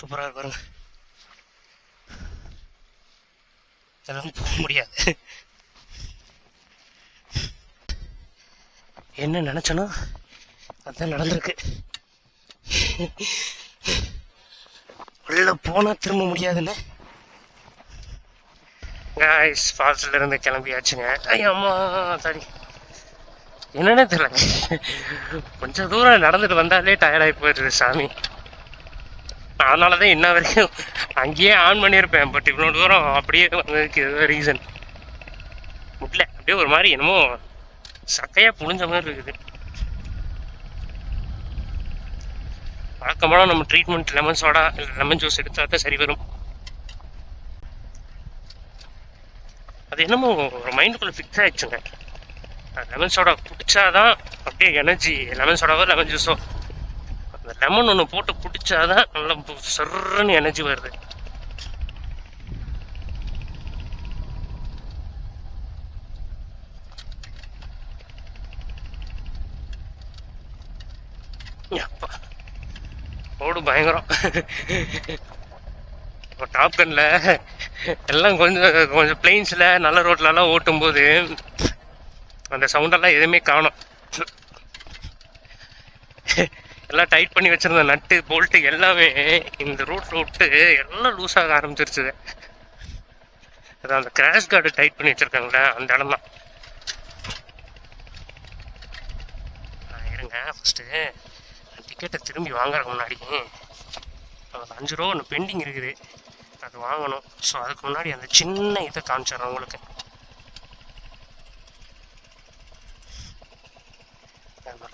சூப்பராக இருக்கு பாருங்க. இதெல்லாம் போக முடியாது. என்ன நினைச்சனோ அதான் நடந்திருக்கு. உள்ள போனா திரும்ப முடியாதுன்னு காய்ஸ் ஃபால்ஸ்ல இருந்து கிளம்பியாச்சுங்க. ஐயம்மா சாரி, என்னன்னே தெரியல, கொஞ்சம் தூரம் நடந்துட்டு வந்தாலே டயர்டாகி போயிடுது சாமி. அதனாலதான் இன்ன வரைக்கும் அங்கேயே ஆன் பண்ணியிருப்பேன். பட் இவ்வளோ தூரம் அப்படியே வந்ததுக்கு எதுவும் ரீசன் முடியல. அப்படியே ஒரு மாதிரி என்னமோ சக்கையா புழிஞ்ச மாதிரி இருக்குது. வழக்கமான நம்ம ட்ரீட்மெண்ட் லெமன் சோடா இல்லை லெமன் ஜூஸ் எடுத்தா தான் சரி வரும். அது என்னமோ ஒரு மைண்டுக்குள்ளே ஃபிக்ஸ் ஆகிடுச்சுங்க. லெமன் சோடா குடிச்சாதான் அப்படியே எனர்ஜி, லெமன் சோடாவோ லெமன் ஜூஸோ அந்த லெமன் ஒன்று போட்டு குடிச்சாதான் நல்லா சர்ன்னு எனர்ஜி வருது. அப்பா ரோடு பயங்கரம். இப்போ டாப் கன்ல எல்லாம் கொஞ்சம் கொஞ்சம் பிளெயின்ஸில் நல்ல ரோட்லலாம் ஓட்டும்போது அந்த சவுண்டெல்லாம் எதுவுமே காணும். எல்லாம் டைட் பண்ணி வச்சிருந்த நட்டு போல்ட்டு எல்லாமே இந்த ரோட்டில் விட்டு எல்லாம் லூஸ் ஆக ஆரம்பிச்சிருச்சு. அது அந்த கிராஷ் கார்டு டைட் பண்ணி வச்சிருக்காங்களே அந்த இடம் தான். இருங்க, ஃபஸ்ட்டு டிக்கெட்டை திரும்பி வாங்குறதுக்கு முன்னாடி அந்த 5 ரூபா ஒன்று பெண்டிங் இருக்குது, அது வாங்கணும். ஸோ அதுக்கு முன்னாடி அந்த சின்ன இதை காமிச்சிடறேன் உங்களுக்கு.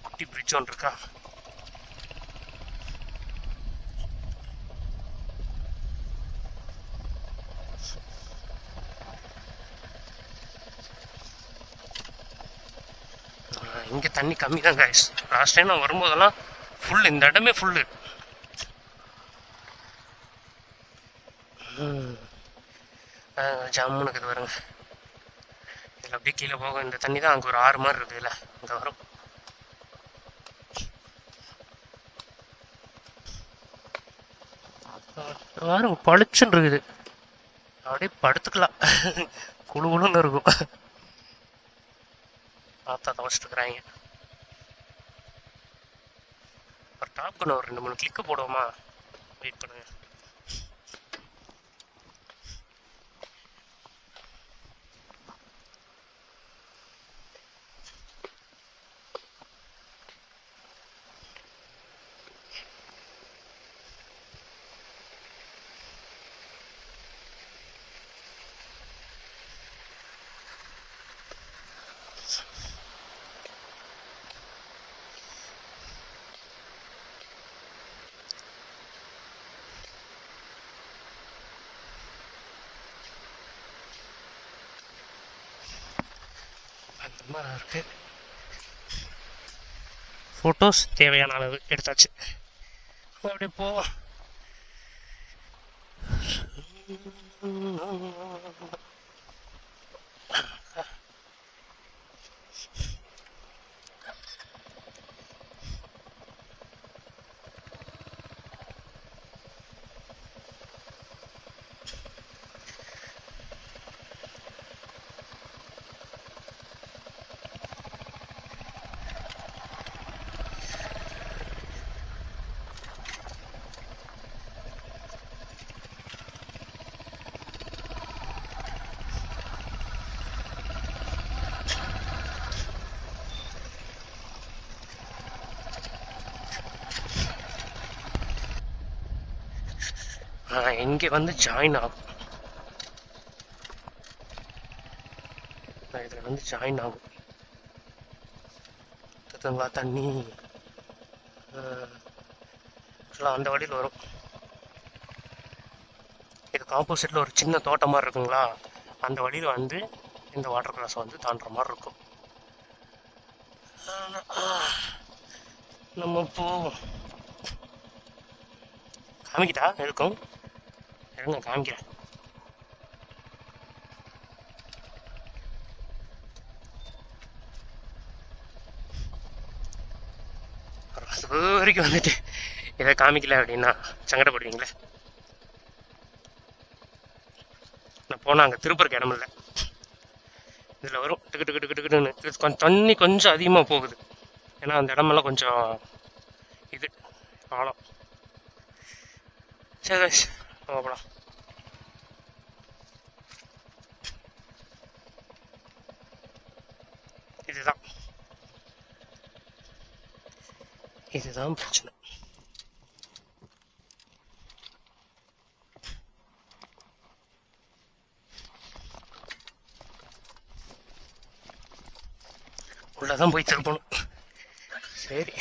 குட்டி பிரிட்ஜ் ஒன்று இருக்கா, இங்கே தண்ணி கம்மி தான் காய்ஸ். லாஸ்ட் டைம் நான் வரும்போதெல்லாம் ஃபுல், இந்த இடமே ஃபுல்லு. ஜம்முன்னு இருக்குது பாருங்க. இதில் அப்படியே கீழே போகும் இந்த தண்ணி தான். அங்கே ஒரு 6 மாதிரி இருக்குது, இல்லை அங்கே வரும். வாரம் பளிச்சுன்னு இருக்குது, அப்படியே படுத்துக்கலாம், குழு குழுன்னு இருக்கும். பார்த்தா தவச்சிட்டு இருக்கிறாங்க. ஒரு டாப் கன் ஒரு 2-3 கிளிக்கு போடுவோமா? வெயிட் பண்ணுங்க. இருக்கு. ஃபோட்டோஸ் தேவையான அளவு எடுத்தாச்சு. அப்படியே போவோம். இங்கே வந்து ஜாயின் ஆகும், இதில் வந்து ஜாயின் ஆகும். தெரியுங்களா தண்ணி அந்த வழியில் வரும். இதுக்கு ஆப்போசிட்டில் ஒரு சின்ன தோட்டம் மாதிரி இருக்குங்களா, அந்த வழியில் வந்து இந்த வாட்டர் கிராஸ் வந்து தாண்டுற மாதிரி இருக்கும். நம்ம போவோம். காமிக்கிட்டா இருக்கும், இருங்க காமிக்கிறேன். அது வரைக்கும் வந்துட்டு இதை காமிக்கல அப்படின்னா சங்கடப்படுவீங்களே. போனால் அங்கே திருப்பறக்கு இடம் இல்லை. இதில் வரும் டிக்கு டிக்கு டிக்கு டிக்குன்னு. இது கொஞ்சம் தண்ணி கொஞ்சம் அதிகமாக போகுது, ஏன்னா அந்த இடமெல்லாம் கொஞ்சம் இது ஆழம். சரி போகலாம். இதுதான் பிரச்சனை. உள்ளதான் போய் திருப்பணும். சரி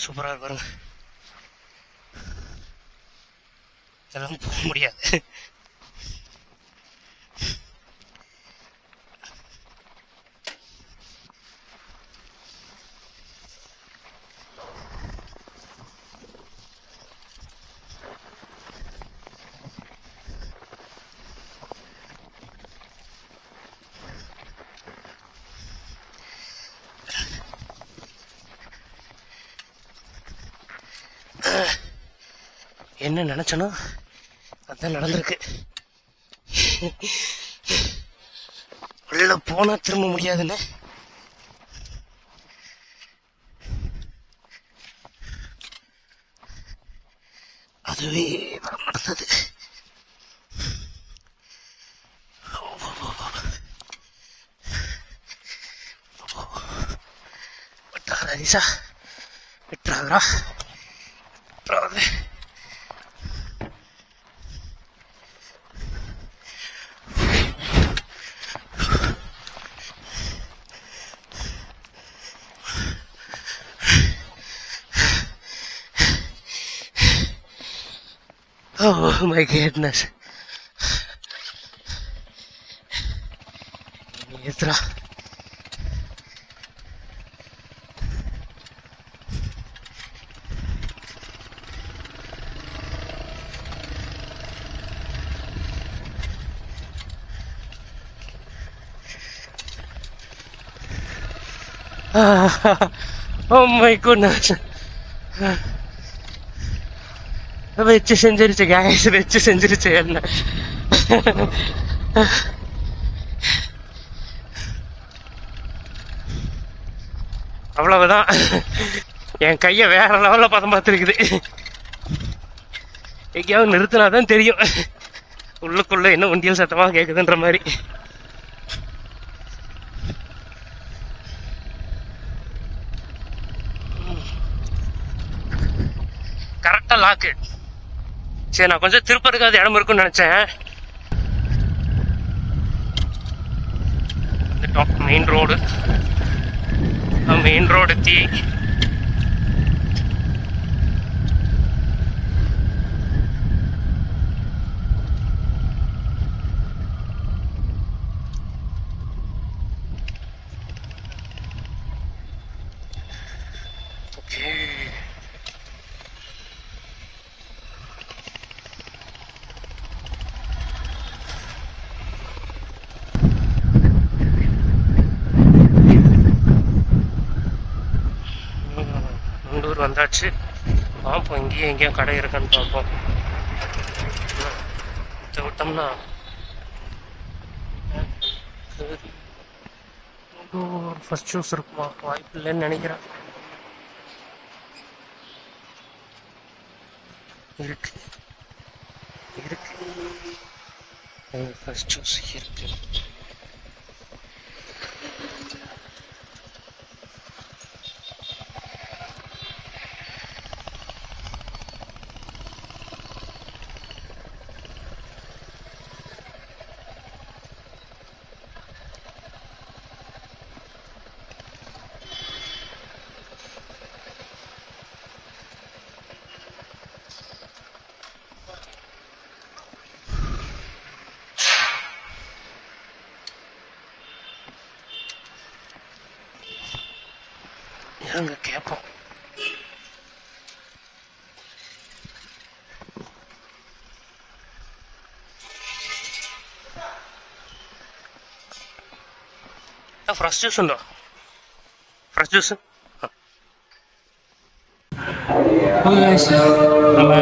சூப்பராக பாருங்க. இதெல்லாம் போக முடியாது. என்ன நினைச்சனோ அதான் நடந்திருக்கு. உள்ள போனா திரும்ப முடியாதுன்னு அதுவே நடந்தது. Harisha விட்டுறாதரா விட்டுறாது. Oh my goodness. Etra. Oh my goodness. வச்சு செஞ்சிருச்சு கேஸ், வச்சு செஞ்சிருச்சு என்ன. அவ்வளவுதான். என் கைய வேற லெவல்ல பதம் பார்த்துருக்குது. எங்கேயாவது நிறுத்தினாதான் தெரியும் உள்ளுக்குள்ள என்ன உண்டியல் சத்தமா கேக்குதுன்ற மாதிரி. கரெக்டா லாக்கு. சரி, நான் கொஞ்சம் திருப்பறதுக்காவது இடம் இருக்குன்னு நினைச்சேன். மெயின் ரோடு, மெயின் ரோடு தீ. ஓகே, வந்தாச்சு. பார்ப்போம் இங்கேயும் எங்கேயும் கடை இருக்கான்னு பார்ப்போம். இதை விட்டோம்னா ஃபர்ஸ்ட் ஷூஸ் இருக்குமா? வாய்ப்பு இல்லைன்னு நினைக்கிறேன். இருக்கு இருக்கு, ஃபர்ஸ்ட் ஷூஸ் இருக்கு. இருங்க கேட்போம். ஃப்ரெஷ் ஜூஸ் உண்டோ? ஃப்ரெஷ் ஜூஸ் நம்ம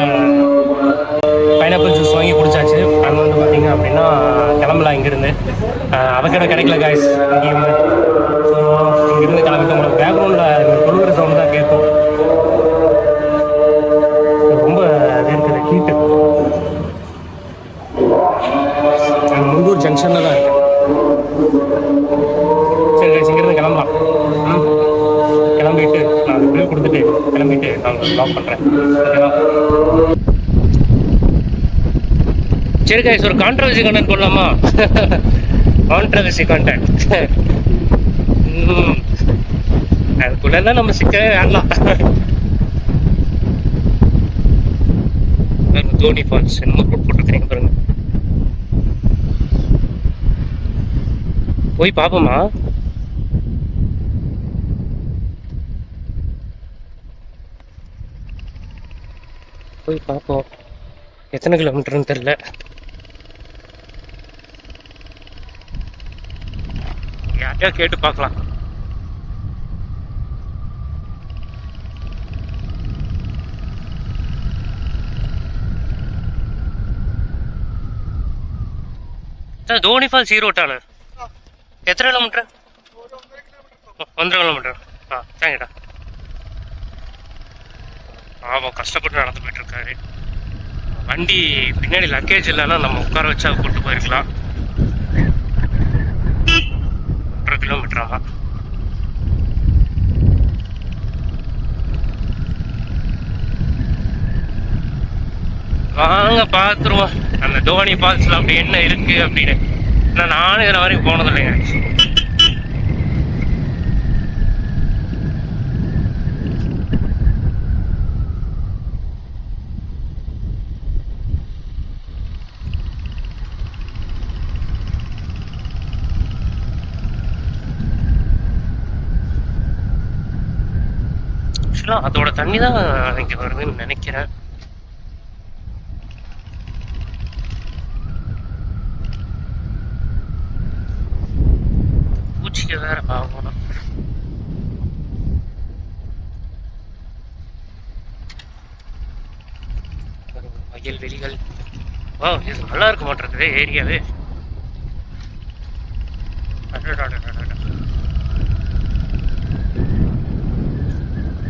பைனாப்பிள் ஜூஸ் வாங்கி குடிச்சாச்சு. அங்கே வந்து பார்த்தீங்க அப்படின்னா கிளம்பலாம் இங்கேருந்து. அவக்கடை கிடைக்கல காய்ஸ் இங்கேயும். ஸோ இங்கேருந்து கிளம்பிட்டு உங்களுக்கு பேக்ரவுண்டில் தொழுகிற சவுண்டு தான் கேட்கும். ரொம்ப இருக்குது ஹீட்டு. முந்தூர் ஜங்ஷனில் தான் இருக்கு. சரி காய்ஸ் இங்கேருந்து கிளம்பலாம். கிளம்பிட்டு நான் பில் கொடுத்துட்டு கிளம்பிட்டு நான் லாக் பண்ணுறேன். ஓகேவா? சரி கைஸ், ஒரு கான்ட்ரவர்சி கண்டென்ட் போடலாமா? கான்ட்ரவர்சி கண்டென்ட் அதுக்குள்ளெல்லாம் நம்ம சிக்கவே வேணலாம். தோனி ஃபால்ஸ் என்னமோ போட்டுருக்கீங்க பாருங்க, போய் பார்ப்போமா? போய் பார்ப்போம். எத்தனை கிலோமீட்டர்னு தெரியல. யார்கிட்ட கேட்டு பார்க்கலாம். தோனி ஃபால்ஸ் ஈரோட்டான எத்தனை கிலோமீட்டர்? 1.5 கிலோமீட்டர். தேங்க்டா. ஆமாம், கஷ்டப்பட்டு நடந்து போயிட்டு இருக்காரு. வண்டி பின்னாடி லக்கேஜ் இல்லைன்னா நம்ம உட்கார வச்சா கூப்பிட்டு போயிருக்கலாம். 1.5 கிலோமீட்டராமா? வாங்க பார்த்துருவோம் அந்த தோனி ஃபால்ஸில் அப்படி என்ன இருக்கு அப்படின்னு. நானும் இதில் வரைக்கும் போனதில்லைங்க. ஆக்சுவலாக அதோட தண்ணி தான் இங்கே வருதுன்னு நினைக்கிறேன். பூச்சிக்கு வேற ஆகணும். வயல்வெளிகள். இது நல்லா இருக்க மாட்டேங்குது ஏரியாவே.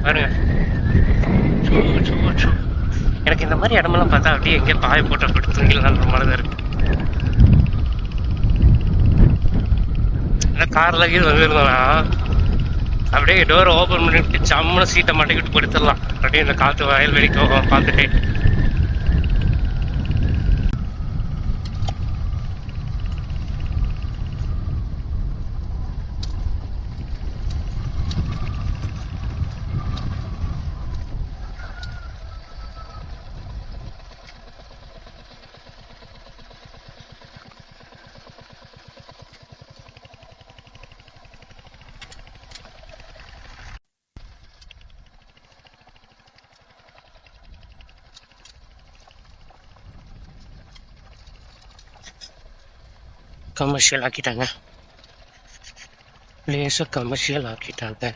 பாருங்க, எனக்கு இந்த மாதிரி இடமெல்லாம் பார்த்தா அப்படியே எங்கே பாய போட்ட போட்டு தூங்கிடலான்ற மாதிரி தான் இருக்கு. கார்ல கீழே வந்துருந்தோம்னா அப்படியே டோரை ஓப்பன் பண்ணிட்டு சம்மன சீட்டை மாட்டிக்கிட்டு படுத்துடலாம். அப்படியே இந்த காற்று வயல்வெளிக்கு பார்த்துட்டே. கமர்ஷியல் ஆக்கிட்டாங்க, லேசாக கமர்ஷியல் ஆக்கிட்டாங்க.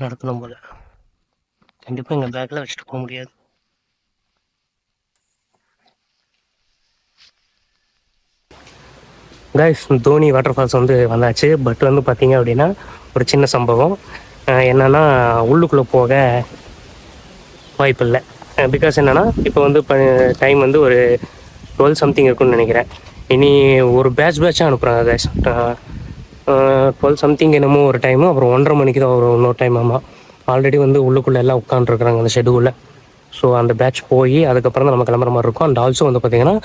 நடக்கணும் போல. கண்டிப்பாக எங்கள் பேக்கில் வச்சுட்டு போக முடியாது. கைஸ், தோனி வாட்டர் ஃபால்ஸ் வந்து வந்தாச்சு. பட் வந்து பார்த்தீங்க அப்படின்னா ஒரு சின்ன சம்பவம் என்னென்னா, உள்ளுக்குள்ளே போக வாய்ப்பு இல்லை. பிகாஸ் என்னென்னா இப்போ வந்து இப்போ டைம் வந்து ஒரு 12 சம்திங் இருக்குன்னு நினைக்கிறேன். இனி ஒரு பேட்சாக அனுப்புகிறாங்க கேஸ். 12 சம்திங் என்னமோ ஒரு டைமு, அப்புறம் 1:30 மணிக்கு தான் ஒரு இன்னொரு டைம். ஆமாம், ஆல்ரெடி வந்து உள்ளுக்குள்ளே எல்லாம் உட்காந்துருக்குறாங்க அந்த ஷெட்யூலில். ஸோ அந்த பேட்ச் போய் அதுக்கப்புறம் தான் நம்ம கிளம்புற மாதிரி இருக்கும். அண்ட் ஆல்சோ வந்து பார்த்திங்கன்னா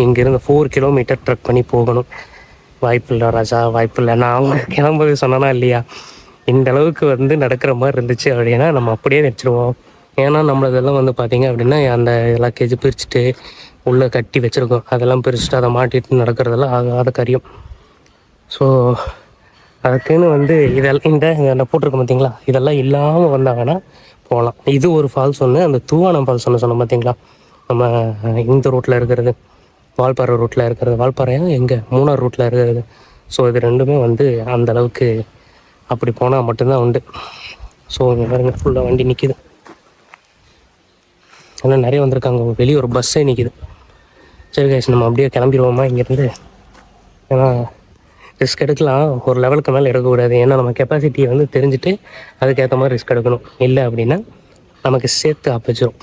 இங்கேருந்து 4 கிலோமீட்டர் ட்ரெக் பண்ணி போகணும். வாய்ப்பு இல்லை ராஜா, வாய்ப்பு இல்லை. நான் அவங்க கிளம்புறது சொன்னேன்னா இல்லையா, இந்த அளவுக்கு வந்து நடக்கிற மாதிரி இருந்துச்சு அப்படின்னா நம்ம அப்படியே வச்சுருவோம். ஏன்னா நம்மளதெல்லாம் வந்து பார்த்திங்க அப்படின்னா அந்த லக்கேஜ் பிரிச்சுட்டு உள்ளே கட்டி வச்சுருக்கோம். அதெல்லாம் பிரிச்சுட்டு அதை மாட்டிட்டு நடக்கிறதெல்லாம் ஆகாத காரியம். ஸோ அதுக்குன்னு வந்து இதெல்லாம் இந்த போட்டிருக்க பார்த்தீங்களா, இதெல்லாம் இல்லாமல் வந்தாங்கன்னா போகலாம். இது ஒரு ஃபால்ஸ் ஒன்று. அந்த தூவானம் ஃபால்ஸ் ஒன்று சொன்னோம் பார்த்தீங்களா, நம்ம இந்த ரூட்டில் இருக்கிறது, வால்பாறை ரூட்டில் இருக்கிறது. வால்பாறையா எங்கே, மூணார் ரூட்டில் இருக்கிறது. ஸோ இது ரெண்டுமே வந்து அந்தளவுக்கு அப்படி போனால் மட்டும்தான் உண்டு. ஸோ இங்கே பாருங்க, ஃபுல்லாக வண்டி நிற்கிது. ஏன்னா நிறைய வந்திருக்காங்க, வெளியே ஒரு பஸ்ஸே நிற்கிது. சரி கைஸ், நம்ம அப்படியே கிளம்பிடுவோமா இங்கேருந்து? ஏன்னா ரிஸ்க் எடுக்கலாம், ஒரு லெவலுக்கு மேலே எடுக்கக்கூடாது. ஏன்னா நம்ம கெப்பாசிட்டியை வந்து தெரிஞ்சுட்டு அதுக்கேற்ற மாதிரி ரிஸ்க் எடுக்கணும். இல்லை அப்படின்னா நமக்கு சேர்த்து ஆப்பச்சிடும்.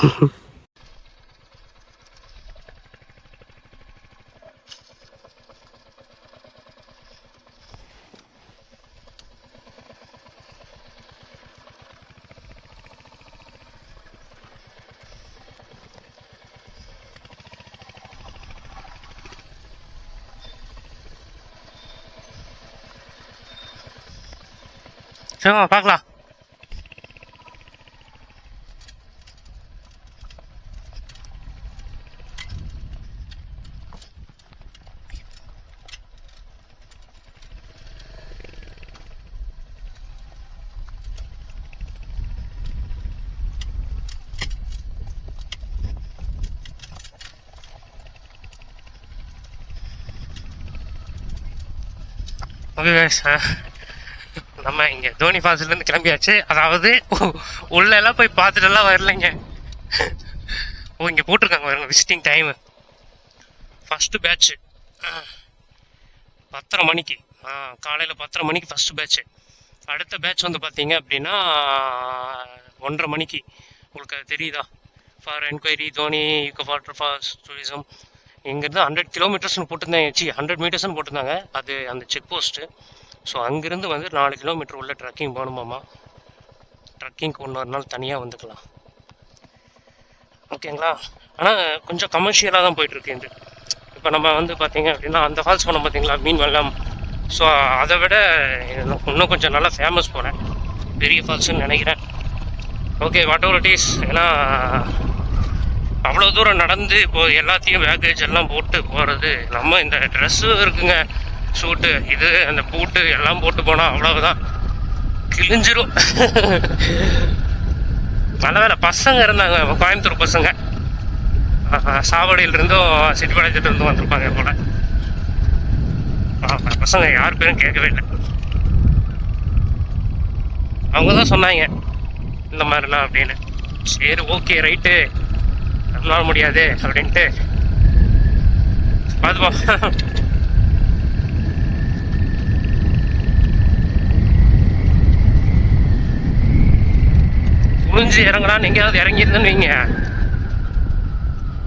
சரிம்மா, பார்க்கலாம். ஓகே கைஸ், நம்ம இங்கே தோனி ஃபால்ஸ்லேருந்து கிளம்பியாச்சு. அதாவது உள்ளெல்லாம் போய் பார்த்துட்டுலாம் வரலைங்க. ஓ, இங்கே போட்டிருக்காங்க பாருங்க விசிட்டிங் டைமு. ஃபஸ்ட்டு பேட்ச்சு 10:30 மணிக்கு, காலையில் 10:30 மணிக்கு ஃபஸ்ட்டு பேட்ச்சு. அடுத்த பேட்ச் வந்து பார்த்தீங்க அப்படின்னா 1:30 மணிக்கு. உங்களுக்கு அது தெரியுதா? For enquiry Dhoni waterfalls tourism. இங்கேருந்து 100 கிலோமீட்டர்ஸ்னு போட்டிருந்தாங்க, 100 மீட்டர்ஸ்னு போட்டிருந்தாங்க. அது அந்த செக் போஸ்ட்டு. ஸோ அங்கேருந்து வந்து 4 கிலோமீட்டர் உள்ள ட்ரக்கிங் போகணுமாம்மா. ட்ரக்கிங்க்கு இன்னொரு நாள் தனியாக வந்துக்கலாம், ஓகேங்களா? ஆனால் கொஞ்சம் கமர்ஷியலாக தான் போயிட்டுருக்கு இது. இப்போ நம்ம வந்து பார்த்தீங்க அப்படின்னா அந்த ஃபால்ஸ் பண்ணோம் பார்த்தீங்களா, மீன் வெள்ளம். ஸோ அதை விட இன்னும் கொஞ்சம் நல்லா ஃபேமஸ் போகிறேன், பெரிய ஃபால்ஸ்ன்னு நினைக்கிறேன். Okay, what ever it is. ஏன்னா அவ்வளோ தூரம் நடந்து இப்போது எல்லாத்தையும் பேக்கேஜ் எல்லாம் போட்டு போகிறது, நம்ம இந்த ட்ரெஸ்ஸும் இருக்குங்க, ஷூட்டு, இது அந்த பூட்டு எல்லாம் போட்டு போனால் அவ்வளவுதான், கிழிஞ்சிரும். நல்ல வேலை பசங்க இருந்தாங்க, கோயம்புத்தூர் பசங்க, சாவடியிலிருந்தும் சிட்டிப்பாளையத்துல இருந்தும் வந்திருப்பாங்க போல. பசங்க யார் பேரும் கேட்கவே இல்லை. அவங்க தான் சொன்னாங்க இந்த மாதிரிலாம் அப்படின்னு. சரி, ஓகே, ரைட்டு, நம்மளால முடியாது அப்படின்ட்டு பார்த்துப்போம். குனிஞ்சு இறங்கலான்னு எங்கேயாவது இறங்கியிருந்தேன்னு வைங்க,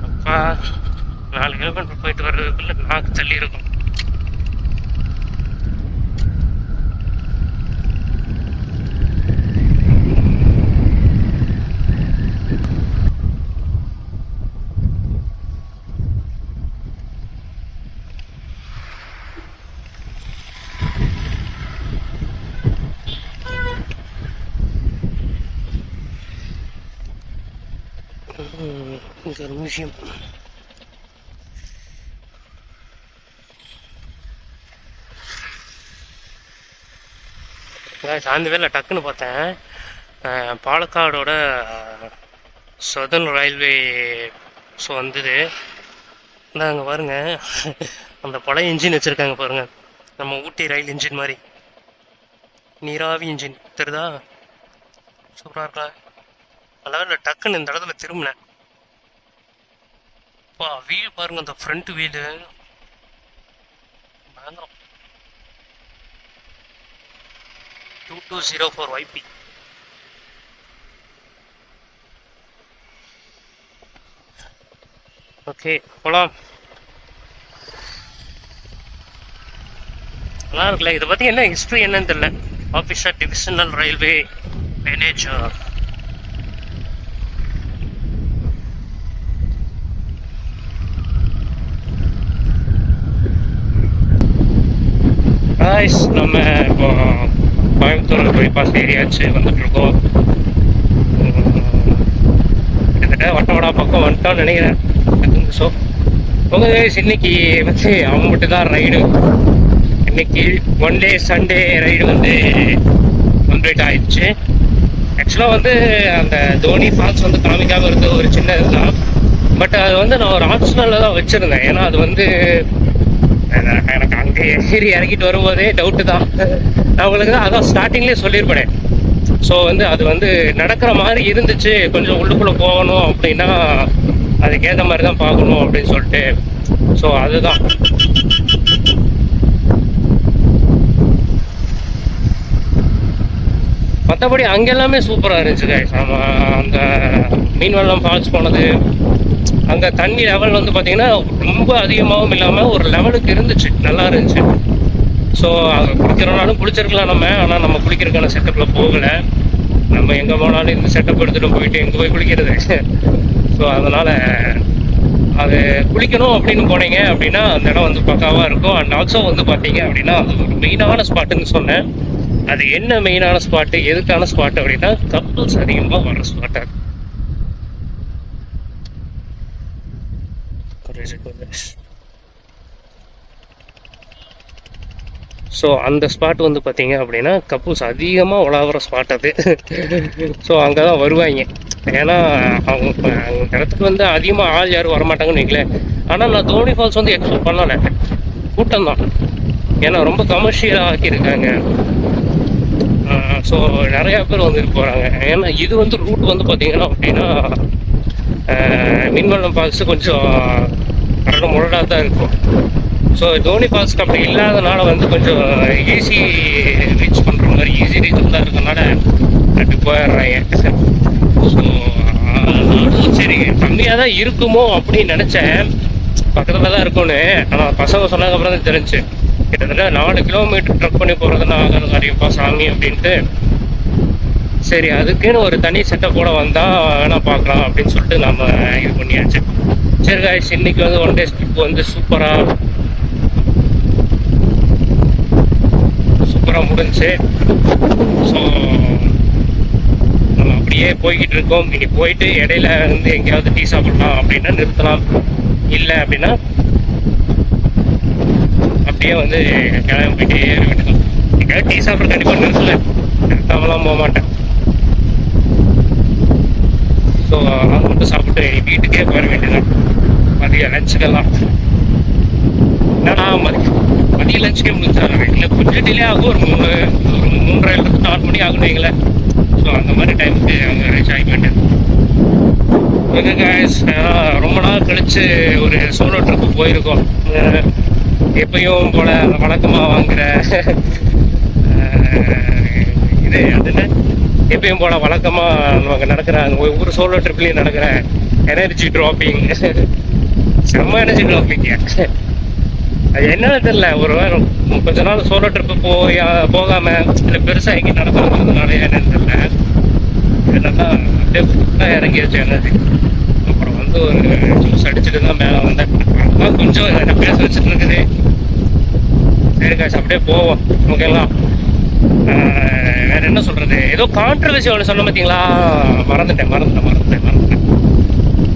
அப்பா 4 கிலோமீட்டர் போயிட்டு வர்றதுக்குள்ள நாக்கு தள்ளி இருக்கும். இங்கே ஒரு விஷயம், அந்த வேலை டக்குன்னு பார்த்தேன். பாலக்காடோட சதர்ன் ரயில்வே ஸோ வந்தது. அங்கே பாருங்க, அந்த பழைய இன்ஜின் வச்சுருக்காங்க பாருங்க, நம்ம ஊட்டி ரயில் இன்ஜின் மாதிரி, நீராவி இன்ஜின் தெரியுதா? சூப்பராக இருக்கா? அதாவது டக்குன்னு இந்த இடத்துல திரும்பினேன். வீல் பாருங்க, அந்த ஃப்ரண்ட் வீலு பயங்கரம். 2204 YP. ஓகே போகலாம். நல்லா இருக்குல்ல. இதை பற்றி என்ன ஹிஸ்ட்ரி என்னன்னு தெரியல. Officer divisional railway manager. நம்ம இப்போ கோயம்புத்தூர் பைபாஸ் ஏரியாச்சு வந்துட்டுருக்கோம். கிட்டத்தட்ட வட்டவடா பக்கம் வந்துட்டோம்னு நினைக்கிறேன். ஸோ உங்கள் இன்னைக்கு வந்து அவங்க மட்டும் தான் ரைடு. இன்னைக்கு ஒன் டே சண்டே ரைடு வந்து கம்ப்ளீட் ஆயிடுச்சு. ஆக்சுவலாக வந்து அந்த தோனி ஃபால்ஸ் வந்து காமிக்காமல் இருந்தது ஒரு சின்ன இதுதான். பட் அது வந்து நான் ஒரு ஆப்ஷனலில் தான் வச்சுருந்தேன். ஏன்னா அது வந்து எனக்கு அங்கே ஏறி இறங்கிட்டு வரும்போதே டவுட்டு தான். நான் உங்களுக்கு தான் அதான் ஸ்டார்டிங்லேயே சொல்லியிருப்பேன். ஸோ வந்து அது வந்து நடக்கிற மாதிரி இருந்துச்சு. கொஞ்சம் உள்ளுக்குள்ளே போகணும் அப்படின்னா அதுக்கேற்ற மாதிரி தான் பார்க்கணும் அப்படின்னு சொல்லிட்டு. ஸோ அதுதான். மற்றபடி அங்கே எல்லாமே சூப்பராக இருந்துச்சு கைஸ். அந்த மீன்வெள்ளம் ஃபால்ஸ் போனது, அங்கே தண்ணி லெவல் வந்து பார்த்தீங்கன்னா ரொம்ப அதிகமாகவும் இல்லாமல் ஒரு லெவலுக்கு இருந்துச்சு, நல்லா இருந்துச்சு. ஸோ அங்கே குளிக்கிறனாலும் குளிச்சிருக்கலாம் நம்ம. ஆனால் நம்ம குளிக்கிறதுக்கான செட்டப்பில் போகலை. நம்ம எங்கே போனாலும் இந்த செட்டப் எடுத்துகிட்டு போயிட்டு எங்கே போய் குளிக்கிறது. ஸோ அதனால் அது குளிக்கணும் அப்படின்னு போனீங்க அப்படின்னா அந்த இடம் வந்து பக்காவாக இருக்கும். அண்ட் ஆல்சோ வந்து பார்த்தீங்க அப்படின்னா அது ஒரு மெயினான ஸ்பாட்டுன்னு சொன்னேன். அது என்ன மெயினான ஸ்பாட்டு, எதுக்கான ஸ்பாட்டு அப்படின்னா கப்புள்ஸ் அதிகமாக வர்ற ஸ்பாட்டாக. ஸோ அந்த ஸ்பாட் வந்து பார்த்தீங்க அப்படின்னா கப்புள்ஸ் அதிகமாக உலாவுற ஸ்பாட் அது. ஸோ அங்கே தான் வருவாங்க. ஏன்னா அவங்க அந்த இடத்துக்கு வந்து அதிகமாக ஆள் யாரும் வரமாட்டாங்கன்னு வைங்களேன். ஆனால் நான் தோனி ஃபால்ஸ் வந்து எக்ஸ்பெக்ட் பண்ணலை, கூட்டம் தான். ஏன்னா ரொம்ப கமர்ஷியலாக ஆக்கியிருக்காங்க. ஸோ நிறையா பேர் வந்துட்டு போகிறாங்க. ஏன்னா இது வந்து ரூட் வந்து பார்த்தீங்கன்னா அப்படின்னா மீன்வெள்ளம் ஃபால்ஸு கொஞ்சம் கரெக்டாக முரடாக தான் இருக்கும். ஸோ தோனி ஃபால்ஸ்க்கு அப்படி இல்லாதனால வந்து கொஞ்சம் ஈஸி ரீச் பண்ணுற மாதிரி, ஈஸி ரீச் தான் இருக்கனால அப்படி போயிடுறாங்க. ஸோ சரி கம்மியாக தான் இருக்குமோ அப்படின்னு நினச்சேன், பக்கத்தில் தான் இருக்கும்னு. ஆனால் பசங்க சொன்னாங்க அப்புறம் தான் தெரிஞ்சு கிட்டத்தட்ட 4 கிலோமீட்டர் ட்ரக் பண்ணி போகிறதுனா ஆகிறது அறியப்பா சாமி அப்படின்ட்டு. சரி அதுக்குன்னு ஒரு தனி செட்டப்போட வந்தால் வேணால் பார்க்கலாம் அப்படின்னு சொல்லிட்டு நம்ம இது பண்ணியாச்சு. சரி காய்ஸ், இன்னைக்கு வந்து ஒன் டே ட்ரிப் வந்து சூப்பராக முடிஞ்சு. ஸோ நம்ம அப்படியே போய்கிட்டு இருக்கோம். இனி போயிட்டு இடையில வந்து எங்கேயாவது டீ சாப்பிடலாம் அப்படின்னா நிறுத்தலாம், இல்லை அப்படின்னா அப்படியே வந்து கிளம்பிட்டே வேண்டியதான். எங்கேயாவது டீ சாப்பிட்ற கண்டிப்பாக நிறுத்தல, நிறுத்தாமலாம் போக மாட்டேன். ஸோ அது மட்டும் சாப்பிட்டு வீட்டுக்கே போயிட வேண்டியதான். மதிய லஞ்சுக்கெல்லாம் என்னன்னா மதிய லஞ்சுக்கே முடிச்சாங்க. வீட்டில் கொஞ்சம் டிலே ஆகும், ஒரு 3:30 4 மணி ஆகும் வைங்களேன். ஸோ அந்த மாதிரி டைமுக்கு அவங்க ரீச் ஆகி வேண்டியது. ஓகே காய்ஸ், ரொம்ப நாள் கழிச்சு ஒரு சோலோ ட்ரிப்பு போயிருக்கோம். எப்பயும் போல வழக்கமாக வாங்குற இது அதுன்னு எப்பயும் போல வழக்கமாக நமக்கு நடக்கிற ஒவ்வொரு சோலோ ட்ரிப்லையும் நடக்கிற எனர்ஜி ட்ராப்பிங், செம்ம எனர்ஜி ட்ராப்பிங். அது என்னன்னு தெரியல, ஒரு கொஞ்ச நாள் சோலோ ட்ரிப்பு போகாமல் இல்லை பெருசாக எங்கேயும் நடக்கிறதுனால என்னன்னு தெரியல, என்னன்னா அப்படியே ஃபுல்லாக இறங்கிடுச்சு எனர்ஜி. அப்புறம் வந்து ஒரு ஜூஸ் அடிச்சுட்டு தான் மேலே வந்தேன். அப்புறம் கொஞ்சம் என்ன பேச வச்சுட்டு இருக்குது. சரி காசு அப்படியே போவோம். ஓகேங்களா, வேற என்ன சொல்றது, ஏதோ கான்ட்ரவர்சி ஒன்று சொன்ன பார்த்தீங்களா, மறந்துட்டேன்.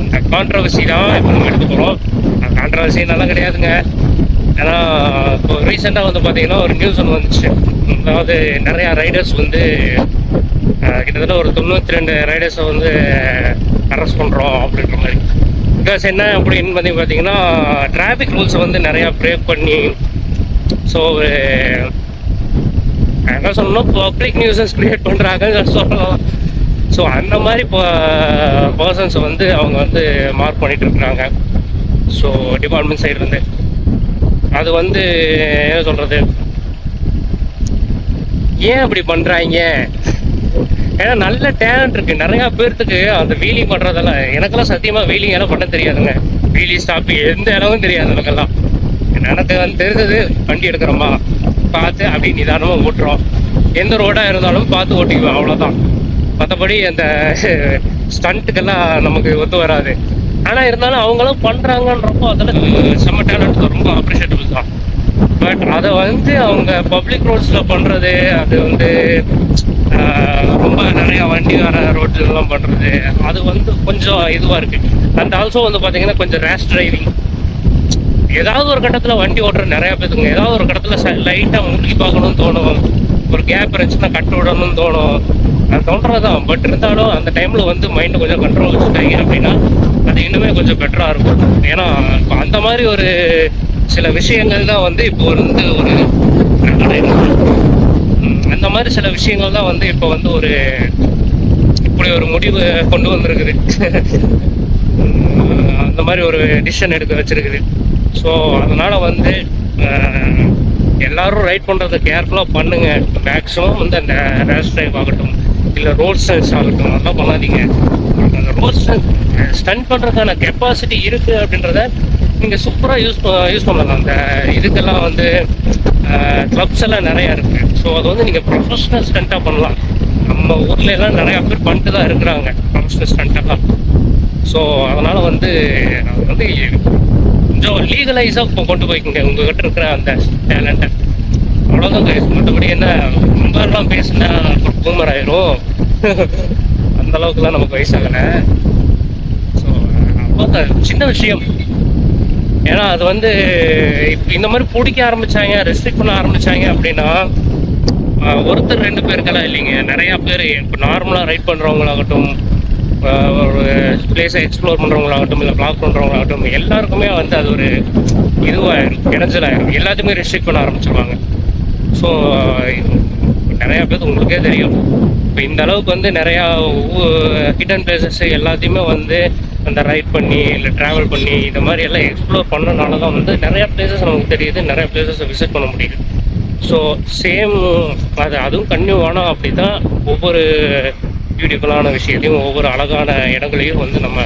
அந்த கான்ட்ரவர்சி தான் இப்போ நம்ம எடுக்க போகிறோம். கான்ட்ரவர்சி நல்லா கிடையாதுங்க. ஏன்னா இப்போ ரீசெண்டாக வந்து பார்த்தீங்கன்னா ஒரு நியூஸ் ஒன்று வந்துச்சு. அதாவது நிறையா ரைடர்ஸ் வந்து கிட்டத்தட்ட ஒரு 92 ரைடர்ஸை வந்து அரெஸ்ட் பண்ணுறோம் அப்படின்ற மாதிரி. பிகாஸ் என்ன அப்படின்னு பார்த்தீங்கன்னா டிராஃபிக் ரூல்ஸை வந்து நிறையா பிரேக் பண்ணி, ஸோ என்ன சொல்லணும், பப்ளிக் நியூசன்ஸ் கிரியேட் பண்ணுறாங்கன்னு சொல்லலாம். ஸோ அந்த மாதிரி பர்சன்ஸை வந்து அவங்க வந்து மார்க் பண்ணிட்டு இருக்கிறாங்க. ஸோ டிபார்ட்மெண்ட் சைட்லேருந்து அது வந்து என்ன சொல்கிறது, ஏன் அப்படி பண்ணுறாங்க? ஏன்னா நல்ல டேலண்ட் இருக்குது நிறையா பேர்த்துக்கு அந்த வீலிங் பண்ணுறதெல்லாம். எனக்கெல்லாம் சத்தியமாக வீலிங் எல்லாம் பண்ண தெரியாதுங்க. வீலி ஸ்டாப் எந்த இடமும் தெரியாது நமக்கெல்லாம். எனக்கு வந்து தெரிஞ்சது வண்டி எடுக்கிறோமா பார்த்து அப்படி நிதானமாக ஓட்டுறோம். எந்த ரோடாக இருந்தாலும் பார்த்து ஓட்டிக்குவோம், அவ்வளோதான். மற்றபடி அந்த ஸ்டண்ட்டுக்கெல்லாம் நமக்கு ஒத்து வராது. ஆனால் இருந்தாலும் அவங்களும் பண்ணுறாங்கன்றப்போ அதில் செம்ம டேலண்ட் தான், ரொம்ப அப்ரிஷியேட்டபிள் தான். பட் அதை வந்து அவங்க பப்ளிக் ரோட்ஸில் பண்ணுறது, அது வந்து ரொம்ப நிறையா வண்டி வர ரோட்ஸ்லாம் பண்ணுறது, அது வந்து கொஞ்சம் இதுவாக இருக்குது. அண்ட் ஆல்சோ வந்து பார்த்தீங்கன்னா கொஞ்சம் ரேஷ் டிரைவிங். ஏதாவது ஒரு கட்டத்தில் வண்டி ஓட்டுற நிறையா பேத்துங்க ஏதாவது ஒரு கட்டத்தில் லைட்டாக முழுகி பார்க்கணும்னு தோணும், ஒரு கேப் இருந்துச்சுன்னா கட்டு விடணும்னு தோணும், அது தோன்றதான். பட் இருந்தாலும் அந்த டைமில் வந்து மைண்டை கொஞ்சம் கண்ட்ரோல் வச்சுட்டாங்க அப்படின்னா அது இன்னுமே கொஞ்சம் பெட்டராக இருக்கும். ஏன்னா இப்போ அந்த மாதிரி ஒரு சில விஷயங்கள் தான் வந்து இப்போ வந்து ஒரு அந்த மாதிரி சில விஷயங்கள் தான் வந்து இப்போ வந்து ஒரு இப்படி ஒரு முடிவு கொண்டு வந்திருக்குது. அந்த மாதிரி ஒரு டிசிஷன் எடுக்க வச்சிருக்குது. ஸோ அதனால் வந்து எல்லோரும் ரைட் பண்ணுறதை கேர்ஃபுல்லாக பண்ணுங்க. மேக்ஸிமம் வந்து அந்த ரேஷ் ட்ரைவ் ஆகட்டும், இல்லை ரோட் ஸ்டன்ஸ் ஆகட்டும், அதெல்லாம் பண்ணாதீங்க. அந்த ரோட் ஸ்டண்ட் பண்ணுறதுக்கான கெப்பாசிட்டி இருக்குது அப்படின்றத நீங்கள் சூப்பராக யூஸ் பண்ணலாம். அந்த இதுக்கெல்லாம் வந்து கிளப்ஸ் எல்லாம் நிறையா இருக்குது. ஸோ அது வந்து நீங்கள் ப்ரொஃபஷ்னல் ஸ்டண்ட்டாக பண்ணலாம். நம்ம ஊரில் எல்லாம் நிறையா பேர் பண்ணிட்டு தான் இருக்கிறாங்க ப்ரொஃபஷ்னல் ஸ்டண்ட்டெல்லாம். ஸோ அதனால் வந்து அது வந்து கொஞ்சம் லீகலைஸாக இப்போ கொண்டு போய்க்குங்க உங்ககிட்ட இருக்கிற அந்த டேலண்ட்டை. அவ்வளோதான் கைஸ். மற்றபடி என்ன ரொம்பலாம் பேசினா பூமர் ஆயிரும். அந்த அளவுக்குலாம் நமக்கு வயசாகலை. ஸோ அவ்வளோதான், சின்ன விஷயம். ஏன்னா அது வந்து இப்போ இந்த மாதிரி பிடிக்க ஆரம்பித்தாங்க, ரெஸ்ட்ரிக்ட் பண்ண ஆரம்பித்தாங்க அப்படின்னா ஒருத்தர் ரெண்டு பேருக்கெல்லாம் இல்லைங்க, நிறையா பேர் இப்போ நார்மலாக ரைட் பண்ணுறவங்களாகட்டும், ஒரு பிளேஸை எக்ஸ்ப்ளோர் பண்ணுறவங்களாகட்டும், இல்லை பிளாக் பண்ணுறவங்களாகட்டும், எல்லாருக்குமே வந்து அது ஒரு இதுவாகிடும், இடைஞ்சலாயிரும். எல்லாத்தையுமே ரெஸ்ட்ரிக்ட் பண்ண ஆரம்பிச்சிருவாங்க. ஸோ நிறையா பேர் உங்களுக்கே தெரியும், இப்போ இந்த அளவுக்கு வந்து நிறையா ஹிடன் பிளேசஸ் எல்லாத்தையுமே வந்து அந்த ரைட் பண்ணி இல்லை ட்ராவல் பண்ணி இந்த மாதிரி எல்லாம் எக்ஸ்ப்ளோர் பண்ணனால தான் வந்து நிறையா பிளேசஸ் நமக்கு தெரியுது, நிறையா பிளேசஸை விசிட் பண்ண முடியுது. ஸோ சேம் அதுவும் கன்டினியூ ஆனால் அப்படி தான் ஒவ்வொரு பியூட்டிஃபுல்லான விஷயத்தையும் ஒவ்வொரு அழகான இடங்களையும் வந்து நம்ம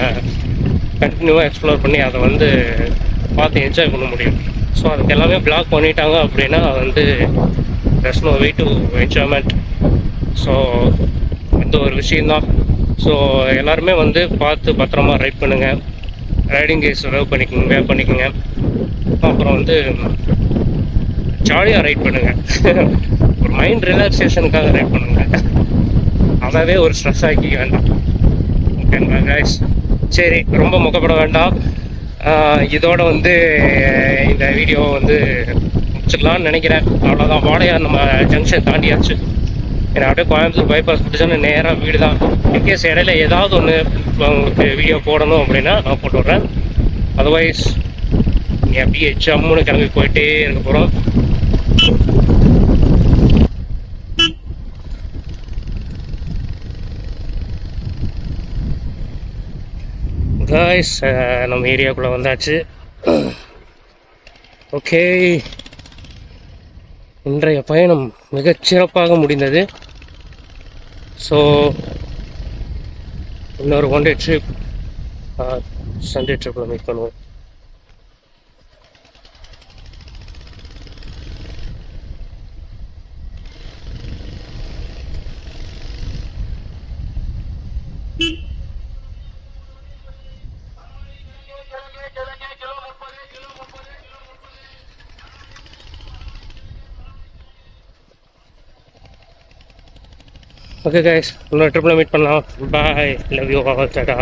கண்டினியூவாக எக்ஸ்ப்ளோர் பண்ணி அதை வந்து பார்த்து என்ஜாய் பண்ண முடியும். ஸோ அதுக்கு எல்லாமே பிளாக் பண்ணிட்டாங்க அப்படின்னா வந்து there's no way to enjoyment. So இந்த ஒரு விஷயந்தான். ஸோ எல்லாருமே வந்து பார்த்து பத்திரமா ரைட் பண்ணுங்கள், ரைடிங் கேஸ் வேர் பண்ணிக்கோங்க. அப்புறம் வந்து ஜாலியாக ரைட் பண்ணுங்கள். ஒரு மைண்ட் ரிலாக்ஸேஷனுக்காக ரைட் பண்ணுங்கள், அதாவே ஒரு ஸ்ட்ரெஸ் ஆக்கி வேண்டாம். ஓகேங்களா கைஸ்? சரி, ரொம்ப முக்கப்பட வேண்டாம். இதோட வந்து இந்த வீடியோ வந்து முடிச்சிடலான்னு நினைக்கிறேன். அவ்வளோதான். வாடையார் நம்ம ஜங்ஷன் தாண்டியாச்சு. ஏன்னா அப்படியே கோயம்புத்தூர் பைபாஸ் பிடிச்சோன்னு நேராக வீடு தான். இன்கேஸ் இடையில ஏதாவது ஒன்று உங்களுக்கு வீடியோ போடணும் அப்படின்னா நான் போட்டு விட்றேன். அதர்வைஸ் நீ அப்படியே ஜம்முன்னு கிளம்பி போயிட்டே இருக்க போகிறோம். காய்ஸ், நம்ம ஏரியாவுக்குள்ளே வந்தாச்சு. ஓகே, இன்றைய பயணம் மிகச்சிறப்பாக முடிந்தது. ஸோ இன்னொரு ஒன் டே ட்ரிப், சண்டே ட்ரிப்பில் மீட் பண்ணுவோம். ஓகே கைஸ், இன்னொரு ட்ரிப்பில் மீட் பண்ணலாம். Bye, love you all, Tata.